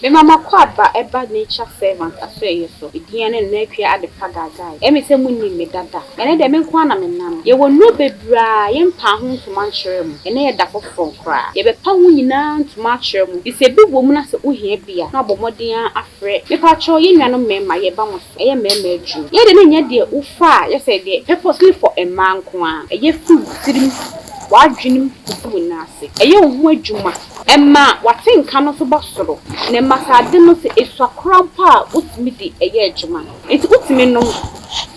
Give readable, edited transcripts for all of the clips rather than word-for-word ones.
Me mama kwaba eba nature servant aswe so. Idiane na kwa ade pagaga. Emi se munni me dada. Ene de me kwa na me nam. Ye wonu bebra ye mpa ho ntuma nkyere mu. Ene ye da foforo kra. Ye be pa ho nyina ntuma akyere mu. Ise bi wo mu na se ohia bia. Na bomoden afre. Me pa cho ye nuanom mema ye ba mo so. Eye mema adwu. Ye de ne nya de ufa ye se de purposely for a man ko a. Eye fu tirim wadwenim kufu nase. Eye ho adwuma. Emma watinka no so bosoro. Ne masade no se eswakrampa utimi di eye adwuma. Enti utimi no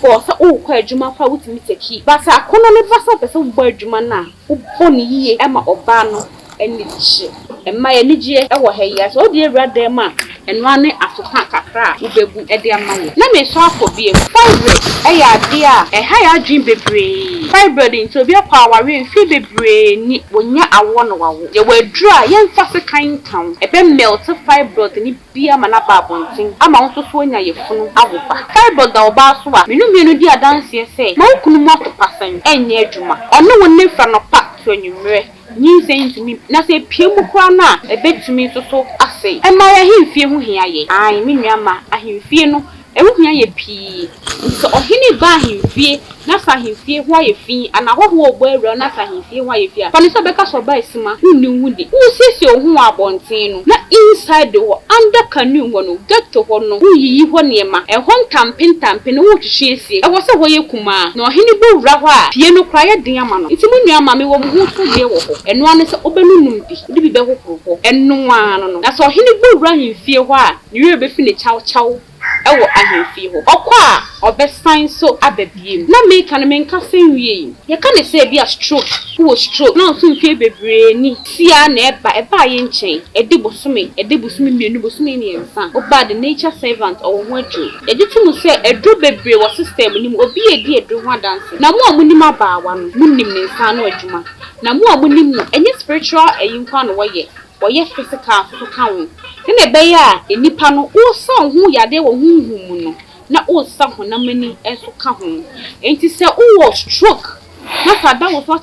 for so o kwa adwuma pa utimi teki. Basa akono ne basa pese wo bo adwuma na wo boni yiye ema oba no eni chi. Emma ye nigye e wo ha yi so de ewrade ma eno ane asoka kakra ubebu e de amaye. Na me so afobie fibroid e ya de a e ha ya adwin bebre. Fibroid nti obi akwa aware mfi bebre ni wonya awo no wawo. Ye wadru a ye mfa se kan kan e be melt fibroid ni bia ma na ba bontin ama won so onya ye funu awoba. Fibroid da oba so a menu di adanse se ma kunu mo to pasan enye adwuma. Ono won fa no pa to anwumre. Ni sentimi na se piemu kwa na ebetumi so ase e ma ya himfie hu hia ye ai me nuama ahimfie no e hu hia ye pi so ohini ba ahimfie na sa ahimfie hu aye fi ana hoho ogbo ewra na sa ahimfie hu aye fi pani so beka so ba esima hu di usisi ohun abonten no na inside the under canoe ho no get ho no uyiyi ho niema e ho ntampe no wo twehwe esie e wo se ho ye kuma na ohini bo wura ho a pie no kra ye den ama no nti mu nuama me wo mu hu so ye wo ho eno ane se obenunum di bi be ho eno ano no na so ohini bo wura ahimfie ho a niwe be fi ne chaw ewo ahemfie ho okwa obesan so ababiem na me kan me nka senwie ye kan se bia stroke wo stroke na so mfie bebre ni sia na eba ye nchen edi bosome mienu bosome ni ensa oba the nature servant o ho adru ejitum se edru bebre wo system ni obi edi edru ho dance na mo amunim abaawa no munim ne nsa no adwuma na mo amunim no enye spiritual eyinkwa no woye physical so kan ne be ya enipa no wo san hu yade wo hunhum no na wo san ho na mani enso ka ho enti se wo stroke na sada wo so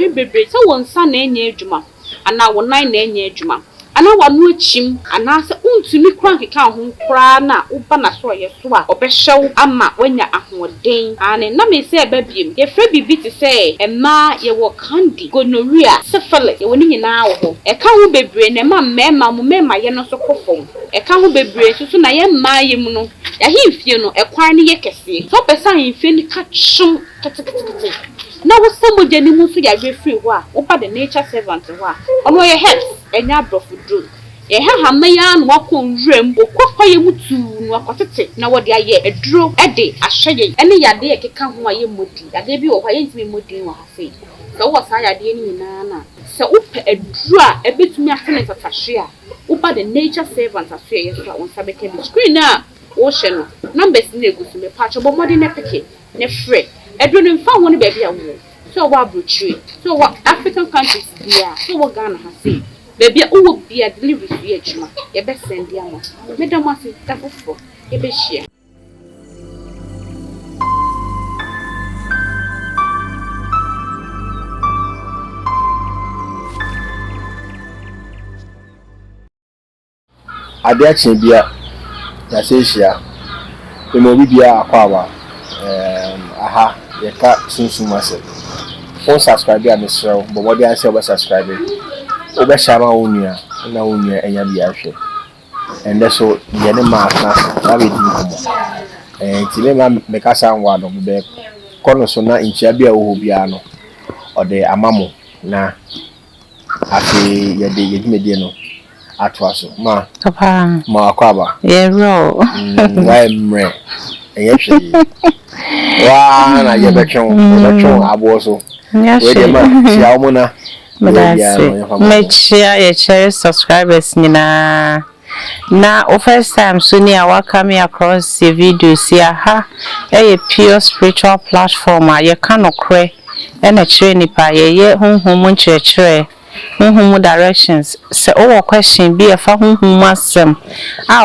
bebre se wo nsa na enye adwuma ana wo nan na enye adwuma ana wanu achim ana se untumi kran keka ho kra na wo ba na so ye so a obehyew ama wanya ahoden ane na me se babiem ye fra bibi ti se emma ye wo candy gonorrhea syphilis ye woni nyina wo ho e ka ho bebre na ma mema ye no so kofom e ka ho bebre so na ye ma ye mu no ya himfie no e kwan ne ye kese so pesa himfie ni ka chum kete na wo samo jeni mu so ya refree ho a wo ba the nature servant ho a ono ye herbs enya brofudru ye ha ya no wakon wrem okwa ye mutu no akotete na wo de aye eduro ede ahye ene yade ye keka ho aye modi yade bi wo hwa ye ntimi modi wo hafe so wo sa yade ni nyina na se upe eduro a ebetumi atene tatahwe a wo ba the nature servant afie ye so a won sabeke bi screen na wo hye no numbers ni egusu me pa chobo modi na peke ne free eduro ni mfa ho ne ba bia wo so wa brochue so wa African countries bia so wa Ghana ha say baby uwo bia delivery free adwuma ye be send dia mo medam ase tafofo ye be share ade achen bia ya se hia e mo bibia akwa aha ye ka sunsuma se on subscribe ya mesro bo wodi an se oba subscribe oba shama onua na onua enya bia hwe ende so ye ne ma na be di komo ti me ma me ka sa nwa do be kono so na nchia bia wo bia no ode amamo na ati ye de ye dime no atwaso ma papa ma akwaba ye ro why mre enya hwe wa na ye betwon abo so we de ma tia omuna mechia ye share subscribers nina na first time so near welcome me across the videos here ha a pure spiritual platform ye kanokre and a training pa ye honhom nchechere honhom directions se o question be a fa honhom asem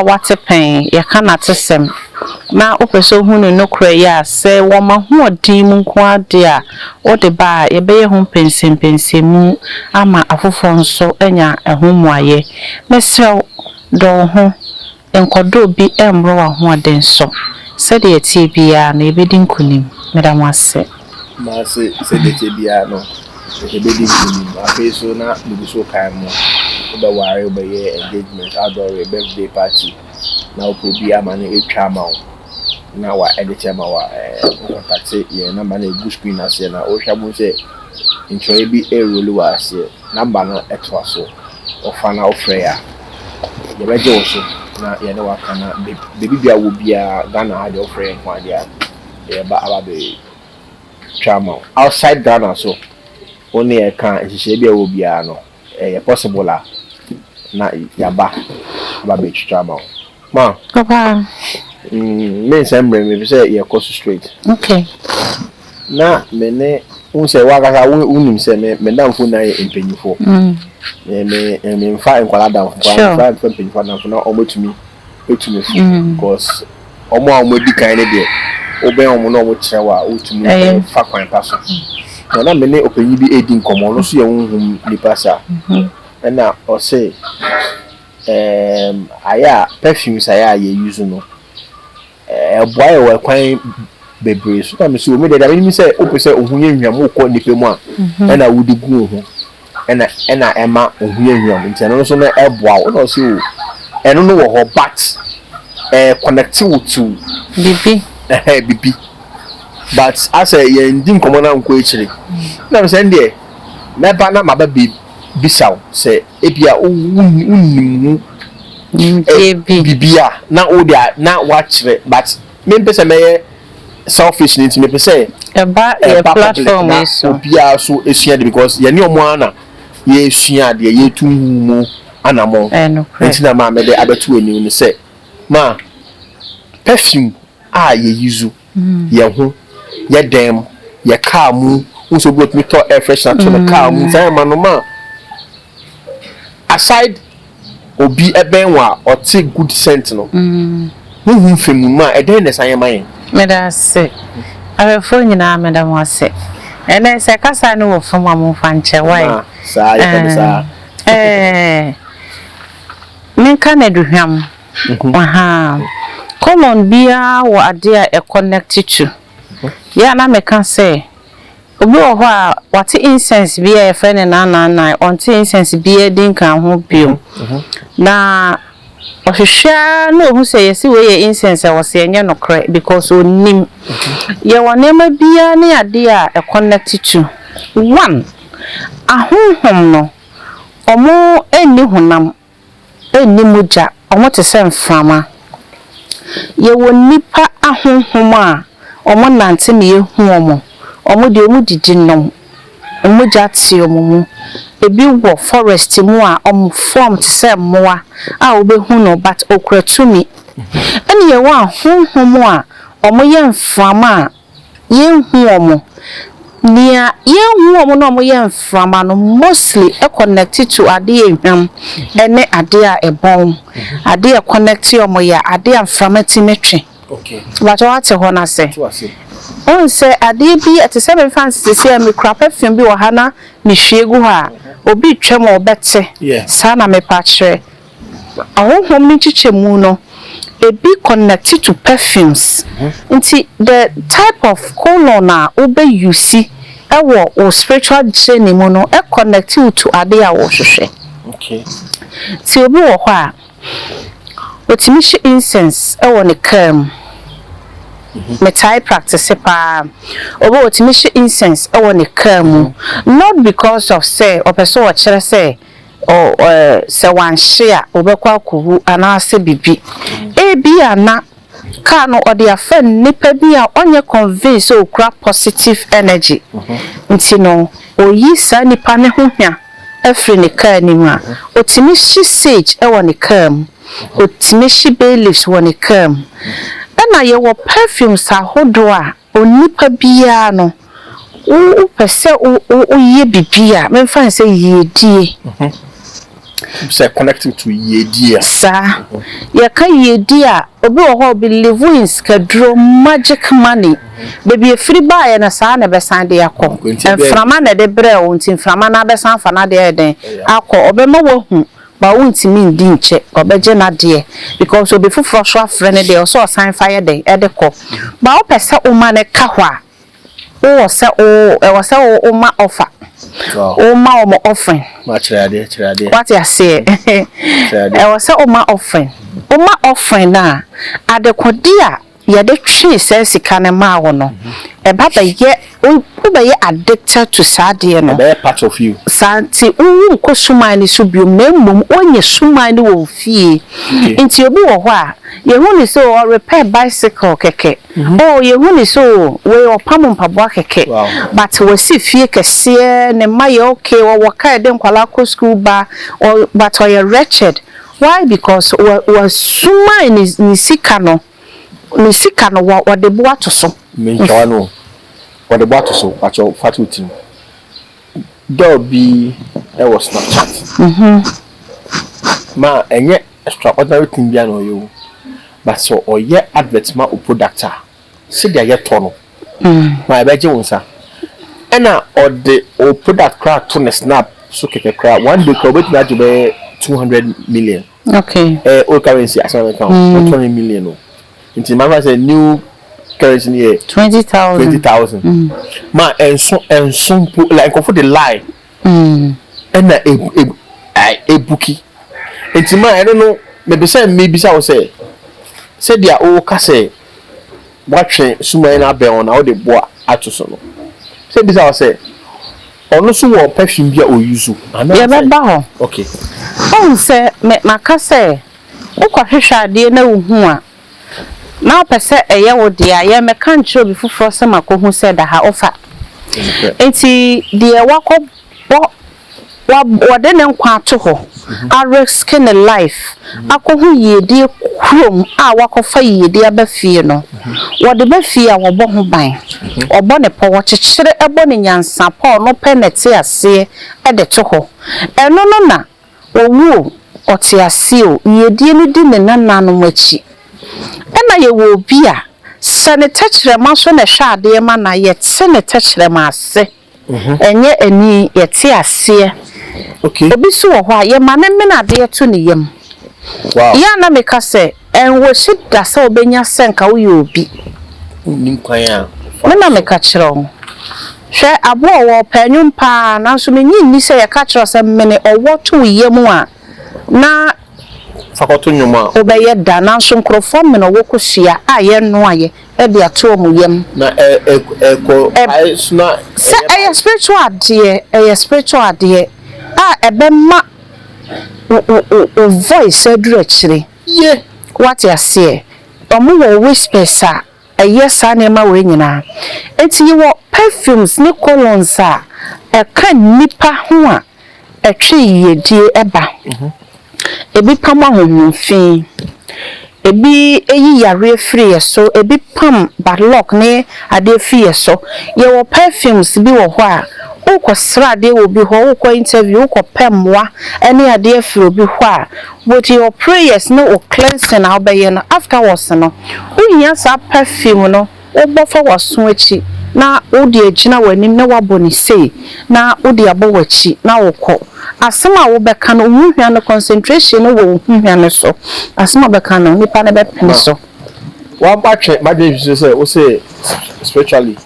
what pen ye kanate sem na opeso hunu no kra ya se wo ma ho odin mu nko ade a o de ba ye be ye ho pensempensemu ama afofo nso enya ehomuaye mesrew do ho enkodo bi emro wa ho aden so said ye tibia na ebedi nkunim medam ase ma se de tibia no ebedi nkunim afi so na bi so kan mo be ware be ye engagement adore birthday party na obi amane etwa ma na wa edit ma wa contact ye na ma na egu screen ase na o hwa mo se intro bi erolu wa ase number no etwa so ofa na ofre ya ye beje wo so na ye ne waka na baby bia wo bia Ghana ha de ofre kwa dia ye ba aba be chama outside Ghana so only e kan hihye bia wo bia no e possible la na ya ba aba be chama ma papa me sembre me say ye cost straight okay na me ne unse waka ka unim se me damfo na ye empanyifo me mfa enkwala damfo fa empanyifo na na omotumi etumi because omo amodi kan ne de oben omo na omo chewa otumi fa kwan paso na me ne opanyi bi edi nkomo no so ye hunhum nipa sa na o say aya perfumes aya ye use no boy we kwan bebre so na me so me de da me say opese ohunye nhwam ukọ nipa mu a na wudi gu ho na ema ohunye nhwam nti no so na eboa o na so eno no wo ho but connect to bibi but as a ye ndi nkomo na nko echire na me say ndie na ba na maba bisaw say ebia unnimu bibia na o dia na wachire but me pese me selfish need me say eba platform is obia so esua de because ye ne omo ana ye esua de ye tumu anamo enti na ma me de abetu eni ni say ma perfume ye use ye ho ye dem ye car mu unso bot me to air freshener to the car mu say ma no ma aside obi eben wa or take good scent no hu femu ma e den na san man meda se afefo nyina meda mo ase ene se kasa no wo fama mo fanche wai sa ya ka sa menka na duhwam aha common bia wo ade a e connect to ya na meka se obi wo ho a wate incense bia e friend na on incense bia din kan ho bio na ohwehwa no hu say yesi we incense was enye no kre because onim ye wonema bia ne ade a e connect to one ahonhom no omo eni hunam eni muja omo te se mframa ye wonipa ahonhom a omo nante ne ye hu omo de omo didi nom omo jati omo ebi wo forest mu a form to say moa a obehu no but okratumi ene ye wa honhom a omo ye mframa ye hu omo nia ye hu omo no omo ye mframa no mostly connected to ade ehwam ene ade a ebon ade a connect omo ya ade a mframa ti metwe okay but what ho na say on say ade bi at 7 fancy say me crap perfume bi wo hana me hwegu ha obi twem obete sana me pa kire ahonhom ni chichemu no ebi connected to perfumes nti the type of cologne na obe use ewo o spiritual journey mu no e connected to ade a wo hwehwe okay ti obi wo ho a otimishi incense ewo ne kam me tai practice pa obo otimishi incense ewo ne kam not because of say opeso wo kire say o se wan share obekwa kubu anase bibi ebi ana ka no ode afa nipa bi a onye convince okura positive energy ntino oyi sa nipa ne ho hwa afri ne ka ni ma otimishi sage ewo ne kam otimishi bay leaves wo ne kam na ye wo perfumes ahodo a onipa bia no o pese o ye bibia me fa say ye die say connected to ye die sa ye ka ye die a obi wo ho believe in skadro magic money baby free buy na sa na be san de yakọ enframa na de bre o nti enframa na be san fa na de eden akọ obema wo hu ba wontimi ndi nche obeje na de because obi fufro so afre ne de so san fire de edeko ba wo pese o ma ne ka ho a wo se o ma offer o ma o mo offering ma chirade what you say e wo se o ma offering na adekodia ye de twi se sika ne ma wo no e baba ye be addicted to sadie no be part of you santi unko sumani so biom na mmom onye sumani wo fie nti obi wo ho a ye hu ni so o repair bicycle keke oh ye hu ni so we opam mpaboa keke but we si fie kese ne maye okay wo kai de nkwala ko school ba but we wretched why because we sumani ni sika no wa de bo atoso menchawa no what the bottle so at your faculty. There be a was Snapchat. Ma and yet extraordinary thing beyond you. But so or yet advertisement or product. See there yet tono. My bedroom, sir. And now or the old product crack to the snap so kick a crowd. One day could that to be 200 million. Okay. Old currency as I count 20 million. Into my was a new currency here 20,000 ma and so like for the lie and a bookie it's my I don't know maybe say I will say they are all say watching suma na be on how they boy atoso no say this I will say ono so wo perfume bia o use ya beba ho okay on say maka say ukwohwehwa ade na wo hu a na pese eye wo dia ye meka nchiro bi fufuro se makohu se da ha ofa enti de wakọ wa de ne nkwa ato ho a risk in life akohu yedi krom a wakofa yedi abafie no wo de bafie a wo bo ho ban obo ne po wo kyekere ebo ne nyansa pa no penete ase e de to ho eno no na owu ote ase o yedi ni di ne nananu machi ena ye wo bi a sane tachrema so na hwa ade ma na ye tene tachrema ase enye ani ye te ase okay obi so wo ho a ye ma ne na ade to ne yam wow ya na me ka se en wo shi da se obenya senka wo ye obi nim kwan a na me ka kire wo hwe abo wo panyum pa na so me nyi se ye ka kire se mene owo to yam a na fakoto nyoma obeye da na so nkrofo me no wokosia aye no aye e de ato omuyem na sna say spiritual ade a ebe ma o voice aduru akire ye what you say omo wo whispers a yes na ma we nyina enti wo perfumes ne colognes a e kan nipa ho a etwe yedie eba ebi pam ahomfin ebi eyi yare free yeso ebi pam barlock ne ade free yeso ye wo perfumes bi wo ho a ukosra ade wo bi ho ukọ interview ukọ pemwa ene ade free obi ho a with your prayers no o cleansing na obeye no afterwards no unya sa perfume no obofa waso achi na odi agina wanim na waboni sei na odi abo wachi na wokọ asema wo beka no hunhua no concentration no wo hunhua no so asema beka no nipa na bepene so wa batwe madwe say o say spiritually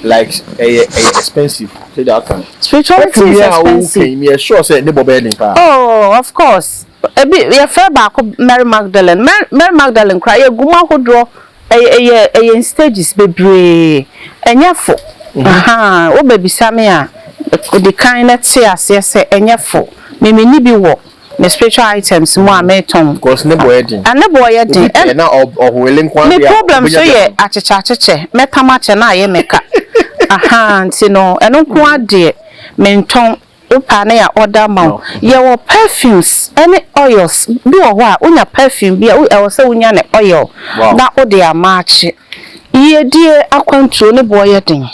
like expensive say that kind spirituality is expensive okay me sure say nebo be den pa oh of course ebi ye fe ba ko Mary Magdalene cry ye guma hodro eye stages bebre enyafo aha wo bebisa me a the kind that say enyafo me ni bi wo the spiritual items mo ameton because nebo edin and nebo edin na ohwele nkwa me problem so ye acheche metamache na ye meka aha nti no eno ko ade menton upa na ya order ma ye wo perfumes any oils bi wo ho a unya perfume bi e wo se unya ne oil na ode amache iye die akwantuo ne boye den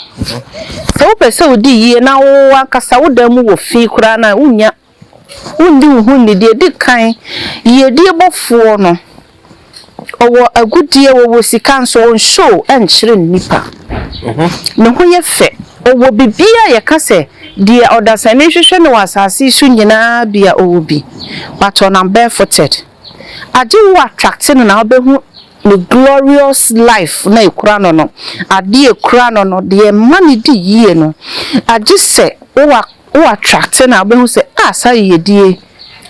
so wo pese odi iye na wo akasa wo da mu wo fi kura na unya undi uhunni die di kan iye die bofuo no owo agudie wo sika nso on show enchire nipa ne ho ye fe owo bibia ye ka se de odasane hwehwe ne wasase su nyina bia owo bi but on am barefooted age wo attract no na obehu the glorious life na ekura no ade ekura no de mani di yie no age se wo attract na obehu se sa yedie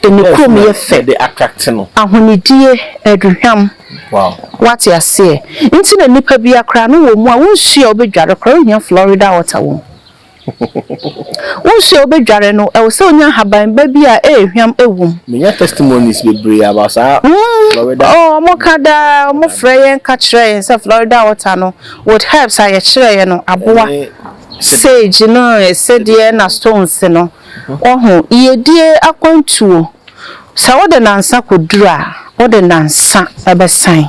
enukrom ye fe the attract no ahonidie aduhwam. Wow. What you say? Inti na nipa bi akra no wo mu a wonhia obedware kra ohia Florida water wo. Wonhia obedware no e wo se onya haban ba bi a ehwam ewum. Me testimonies be brave about Florida. Oh, mo kada mo freyen ka kire say Florida water no would help say ye kire no aboa. Sage no sedie na stones no. Oho yedie akwantuo. Sa wo de nansa kodura wode nansa ebesan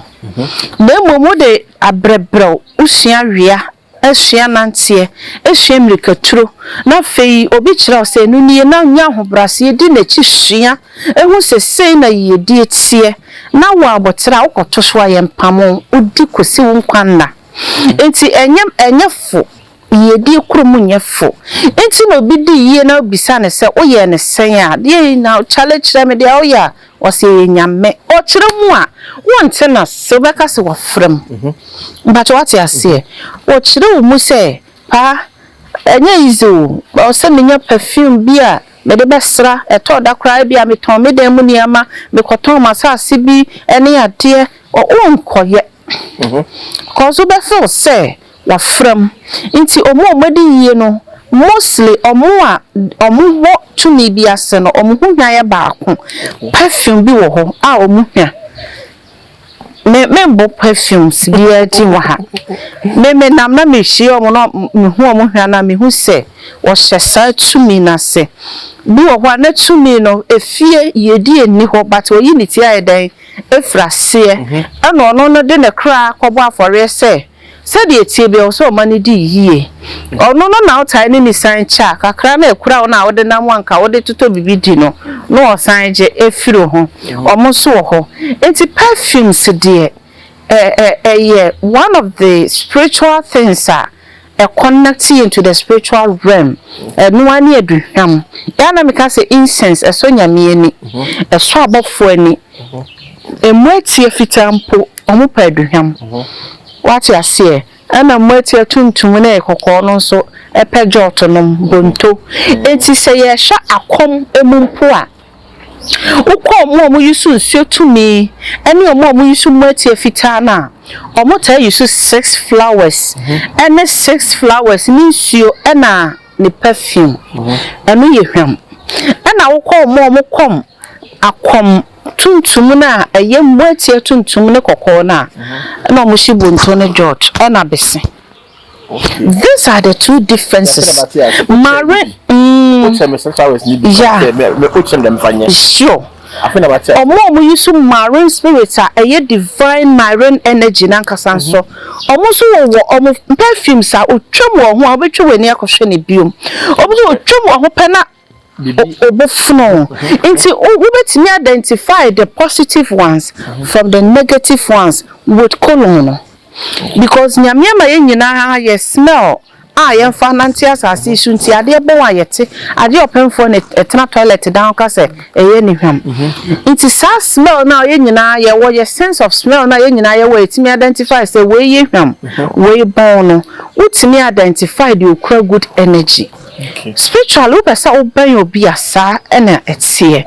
na momo de abrebrɛw usua wia asua nante asua mrikaturo na fei obi kyerɛw sɛ no nie na nya hobrase di na chi sua ehu sesei na yedi etie na wo abotra wokoto so ayempamo udi kosi wo nkwanna enti enyefo yedi kurumu nyefo enti no obi di yie na obisa ne sɛ oyɛ ne sen a de na challenge me de oya wose nyame o kire mu a wonte na se beka se wofrem but what you say o kire wo mu se pa enye izo o se menya perfume bia me de besra eto da kra bia me ton me dem mu niama me koton masase bi ene ade o onkoye cause be feel say wafrem nti omodi yie no mostly omo wo tumi bi ase no omo hu hwan baako perfume bi wo ho a omo hwa me perfumes bi ati wa ha me nam na me hie omo no me hu omo hwa na me hu se wo hyesa tumi na se bi wo ho na tumi no efie yedi eni ho but oyi ni ti ayedan efrase ana ono no de ne kra kwabo afore se said ye tie be so mani di yie ono no na utai ni san cha kakra na ekura na wode na mwanka wode tuto bibi di no no osan je efiro ho omo so ho enti perfumes de one of the spiritual things connect you into the spiritual realm no ani aduhwam ya na meka say incense eso nyame ani eso abofo ani emwetie fitampo omo pa aduhwam what you say ana mwete tuntum na ekoko no so epejot no bonto enti se ye hwa akom emumpo a ukọ mo yusu nsuo tumi ene mo yusu mwete fita na omo ta yusu 6 flowers ene 6 flowers ni nsuo ena ni perfume eno ye hwam ena ukọ mo kom akom tuntum na eye mwete tuntum ne kokko na na mo shi bonto ne George ona bese. These are the two differences. Marine sure. Omo use marine spirits a divine marine energy nankasa so. Omo so wo perfumes a otwam wo ho obetwe wani akohwe ne biom. Omo so otwam wo ho pena obofno nti wobetimi identify the positive ones from the negative ones with colon because nyamiama ye nyina ye smell ye fa nanti asase su nti ade bon ayete ade opemfo ne etena toilet down ka se eye ni hwam nti sa smell na ye nyina ye wo ye sense of smell na ye nyina ye wo etimi identify say we ye hwam we bon no utimi identify the okra good energy. Okay. Spiritual we pesa oban obi asa na etie.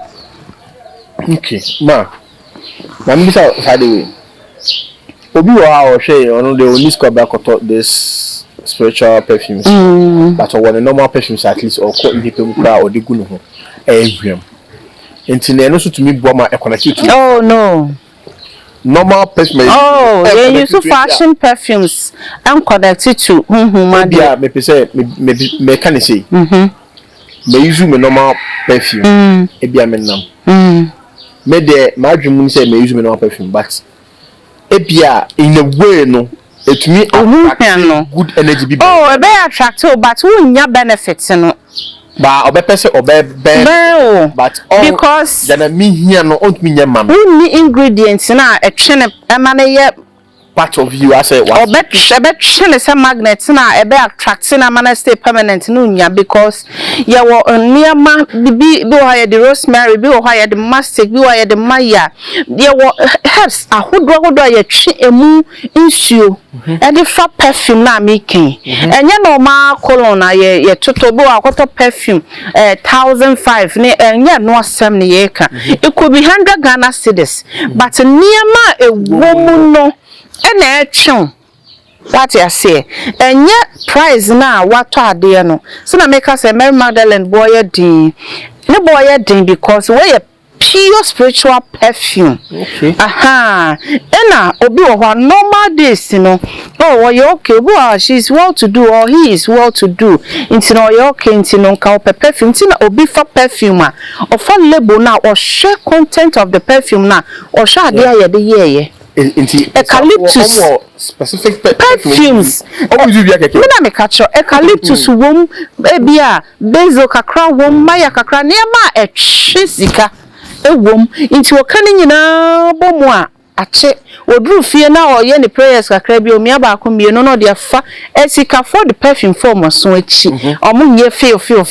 Okay. Ma me say how the way. Obi wa hwe ono de only score back this spiritual perfumes. But when normal perfumes at least or call people or the gu no ho. Ehwem. Enti na no so to me bo ma e connect to. Oh no. Normal perfume. Oh, you use fashion perfumes and connected to yeah, me say me can say. Me use me normal perfume. E bia me nam. Me de my dream say me use me normal perfume, but e bia in a way no it me good energy be. Oh, e be attractive but wunya benefits no. Ba obepese obebe but because then me here no ont me nyama ni ingredients na etwene emane ye part of you as a or bet some magnets na ebe attract na man stay permanent no nya because ye wo niama bi wo the rosemary bi wo the mastic bi wo the maya ye wo herbs ahodo ye twe emu nsuo e de fa perfume na making enye no ma colon na ye toto bi wo akoto perfume 1005 ne enye no asem ne ye ka it could be 100 Ghana cedis but niama ewomu no ena etwon what you say enye price na wato ade no so na make us Mary Magdalene boy din ne boy din because we pure spiritual perfume okay ena obi wo normal days no oh you okay bo she's well to do or he is well to do into no you okay into no ka perfume into na obi for perfume or for label na or share content of the perfume na or share ade ayede ye eucalyptus specific perfumes. Mina me catch eucalyptus wom ebia basil kakra wom maya kakra niama etwisika ewom into okani nyina bomu a ache odru fie na oye ne prayers kakra bi omi abaako mienu no de afa esika for the perfume form so achi omunye feel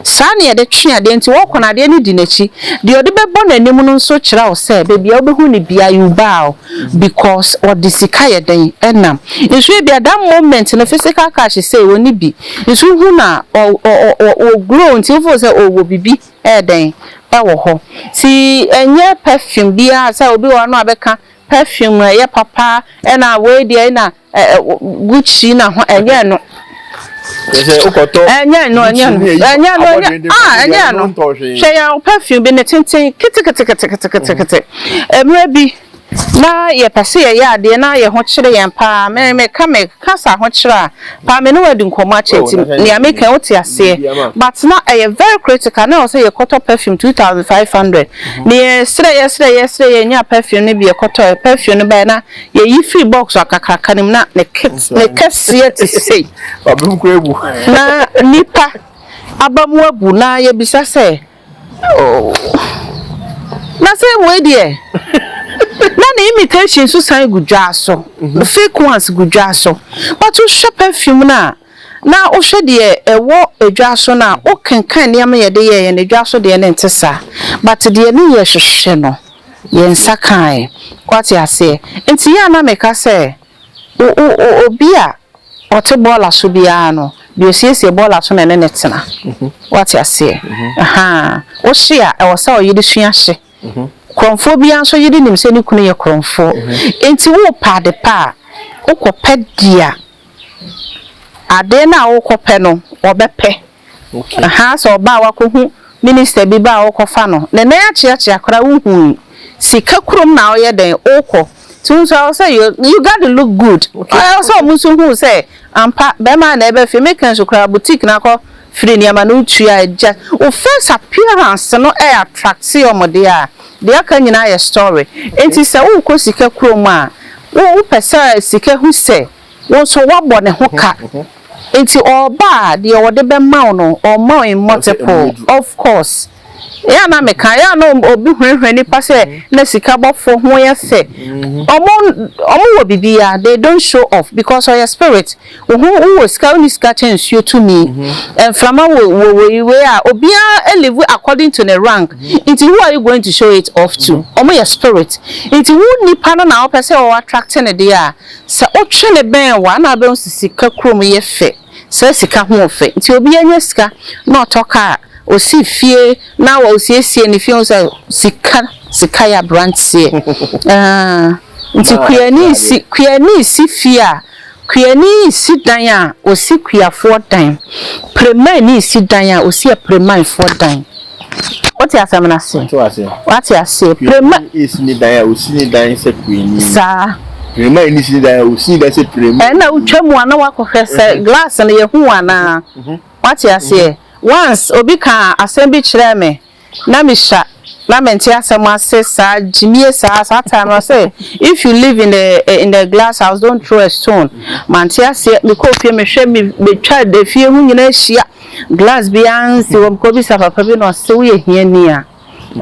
sa na ye de twe ade nti wo kona ade ni di nachi de ode bebo nanim no so kira wo se be bia obehu ne bia you bow because what the sika ye den enam nso bia that moment no physical cash say woni bi nso hu na o grow nti fo se o wo bibi den ewo ho si enye perfume bia say obi wo no abeka perfume ye papa na we dia na Gucci na ho enye no enye no she ya perfume bi ne tenten kiti emre bi na ye pese ye ade na ye ho kire ye pa me kasa ho kire pa me no wadi nkoma cheti ne ameka wote ase but na ye very critical na say ye koto perfume 2500 ne sre ye nya perfume ne bi ye koto perfume ne ba na ye yi free box akakaka kanim na ne kese ye to say babum ko ebu na nipa abamu abu na ye bisa say oh na say we there na na imitation so san gudwa so fake ones gudwa so but o shop perfume na o hwe de ewo edwa so na o kankan ne am ye de ye ne edwa so de ne ntesa but de ne ye hwehwe no ye nsakan kwati ase enti ya na meka se obi a ote bola so bia no bi osiesie bola so na ne tena kwati ase o hia e wo sa o yidi suahye kromfo bia so yidi nim se ni kunu ye kromfo enti wo pa de pa ukopedia ade na ukope no obepe okay so ba wakohu minister bi ba ukofa no ne na ya akra wuhu sika krom na oye den uko tunso say you got to look good I also musu hu say ampa be ma na ebe fi make so kra boutique na ko free ni ama no tua just o first appearance no attract your model de aka nyina ya story enti se wo ko sika krom a wo pesa sika hu se wo so wabo ne ho ka enti oba de wo de be ma no or more in multiple of course ya na meka ya no obi hwehwe ni pase na sika bofo ho ye se omo wo bibia they don't show off because of your spirit wo sika ni sika chance you to me and from we are obia live according to the rank into who are you going to show it off to omo your spirit into who nipa no na opese o attracting the there so o twe ne ben wa na be sika krom ye fe so sika ho fe into obi anya sika na otoka osi fie na wa osiesie ni fie so sika ya brandsie nti kuani si fie a kuani si dan a osi kuafo dan prema ni si dan a osi prema fo dan what ya samana se what ya say prema is ni dan a osi ni dan se kuani sa prema ni si dan a osi dan se prema na utwamu ana wakohwe se glass na ye hu ana what ya say once obi kan assembly kire me na me sha na menti asema say sa jimie sa time I say if you live in the glass house don't throw a stone manti ase me ko fie me hwe me twa de fie hu nyina hia glass bi ansi wo ko bi sa papa bi no se wo ye hia ni a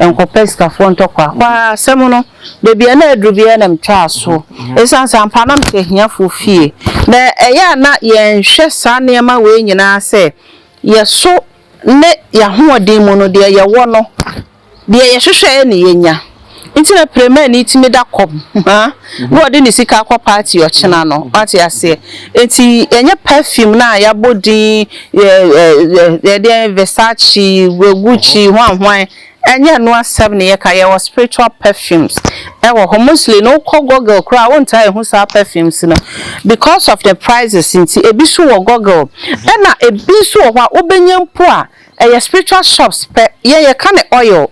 enkopa sikafo ntokwa kwa semono de bia na adru bia na mtwa so esansa ampa na mtehia fie na eya na yenhwe sa niema we nyina se yeso ne ya hoodin mu no de ye wo no de ye hwehwe ne yenya nti na premier ni timi da kom ha no de ni sika akwa party o chena no party ase enti enye perfume na ya body de Versace Gucci hwan enye no asem ne ye ka ye was spiritual perfumes wo ho mostly no ko Google kra won tie hu sa perfumes no because of the prices nti ebiso wo Google na ebiso wo a obenyampo a ye spiritual shops ye ka ne oil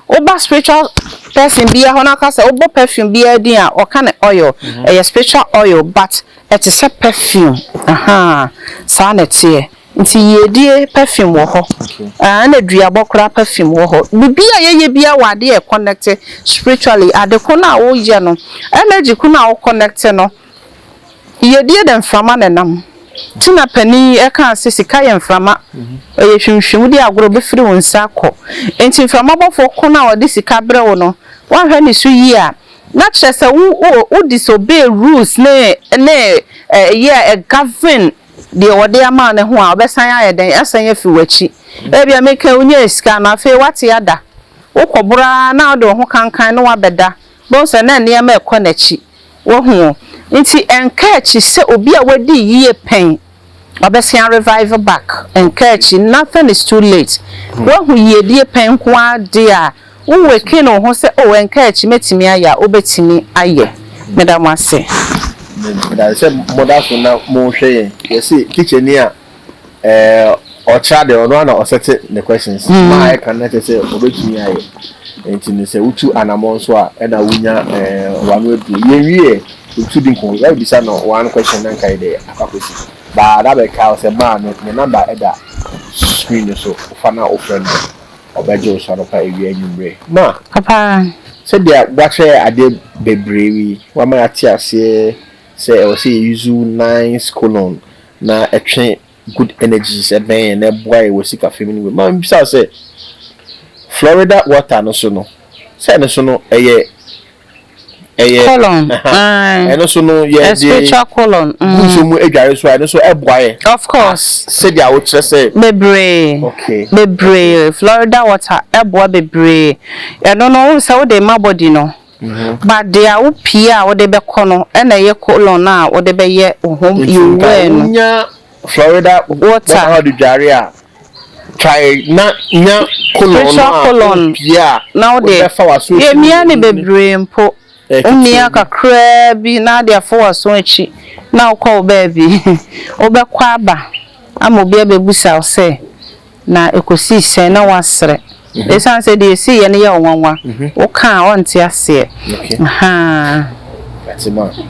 oba spiritual person bia ho na ka say obo perfume bia din a o ka ne oil a spiritual oil but it is a perfume sa na tie nti yedie perfume wo ho na duabo kra perfume wo ho bibia ye bia wade e connect spiritually adeko na wo ye no energy ku na wo connect no yedie dem frama na nam tina pani e kan se sika ye mframa ye hwimhwim de agoro be firi wonsa akọ enti mframa bofo ko na wode sika bre wo no wan hwa ni so yi a na chese wo disobey rules ne ye govern de wode ama ne ho a obesan aye den asan ye fi wachi e bia meka unye sika na fe wate ada wo kobura na do ho kankan no wabeda bon se na ne ma ekọ na chi wo hu nti encourage se obi a wadi yiye pen obesan revive back encourage nothing is too late wo hu yedie pen kwa de a wo weke no ho se o encourage metimi aya obetimi aye madam ase that say mother so na mo hwe ye see kitchen ni a o cha de ono na o set the questions my connect say obetimi aye enti ni se utu anamon so a na wunya wanu edu ye wie utu din ko ya bisa no one question nan kai de akakosi ba da be ka say man no number eda screen so fana ofren obejo so no pa ewie anyumre ma papa said dia gwache ade bebrewi wa ma ati ase say o say use nice cologne na etwe good energies e ben na boy we sika feminine we ma bisa say Florida water no so no say no so no eye colon no so no ye spiritual colon so mu edware so no so e boy of course say dia wo kire say bebre okay bebre Florida water e boy bebre e no say wo de ma body no but dia wo pia wo de be kono e na ye colon na wo de be ye ohom you wear no Florida water how do jare try na nya colon pia now de ye mia ne bebre mpo Umia kakra bi na de afo aso achi na ukọ baby obekwa aba ama obi abebusa se na ekosi se na wasre esan se de si ye ne ye onwanwa o kan onti ase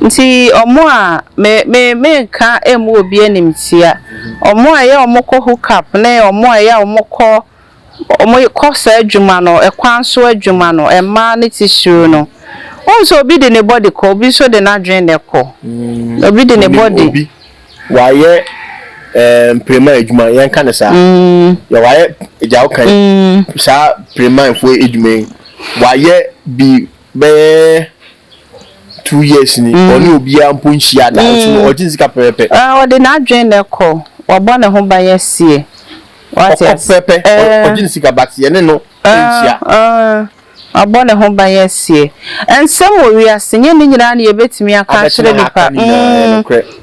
nti omo a me ka emu obi animtia omo a ye omo ko hook up na omo a ye omo ko sa adwuma no ekwan so adwuma no ema ne tissue no also be the body ko be so the na drain the ko be the body why prima ejuma yan kan sa ya why eja o kan sa prima fo ejuma why bi be 2 years ni oni obi ampo nhia da so o jin sika pepe o the na drain the ko obo ne ho ba yesie what is pepe o jin sika bat ye ne no nhia abone ho ba yesie ensem wi asenye ni nyina na yebetimi aka kire nipa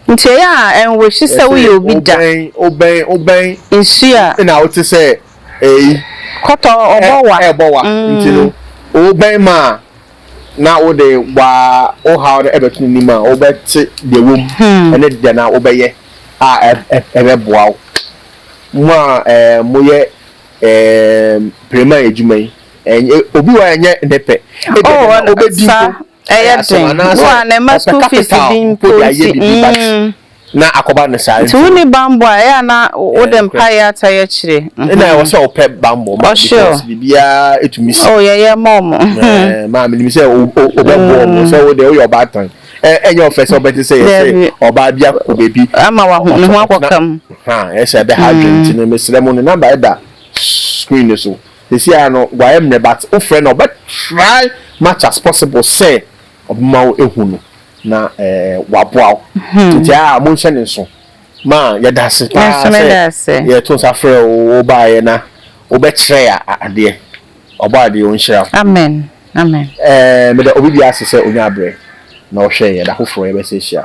nti ya enwo hise we obi da oben insua na o ti say koto obowa nti no oben ma na o de wa o ha o ebetuni ni ma o bet de wom ene de na obeye ebe boa mo moye prema ejumai obi wa enye ndepe obedi ayeden wa na masku fees din posi na akoba ne sai tu ni bambo ya na odem pa ya ta ya kire na wo se opɛ bambo ma bibia etumi si ye mom ma me ni se obɛbo mo se wo de wo yo batan enye ofese obeti se ye oba bia ko bebi ama wa ho akokam se be ha dwenti no mesrɛ mo ne number eda screen so This year no why am ne but o friend no but try much as possible say obma ehunu na waboa ntia mo nhyɛ ne nso ma ya da se pa say ye to sa frɛ o ba ye na o be kyerɛ ade oba ade o nhyira amen amen me da obi bi ase sɛ onya abrɛ na o hwɛ ye da foforo ye be se hia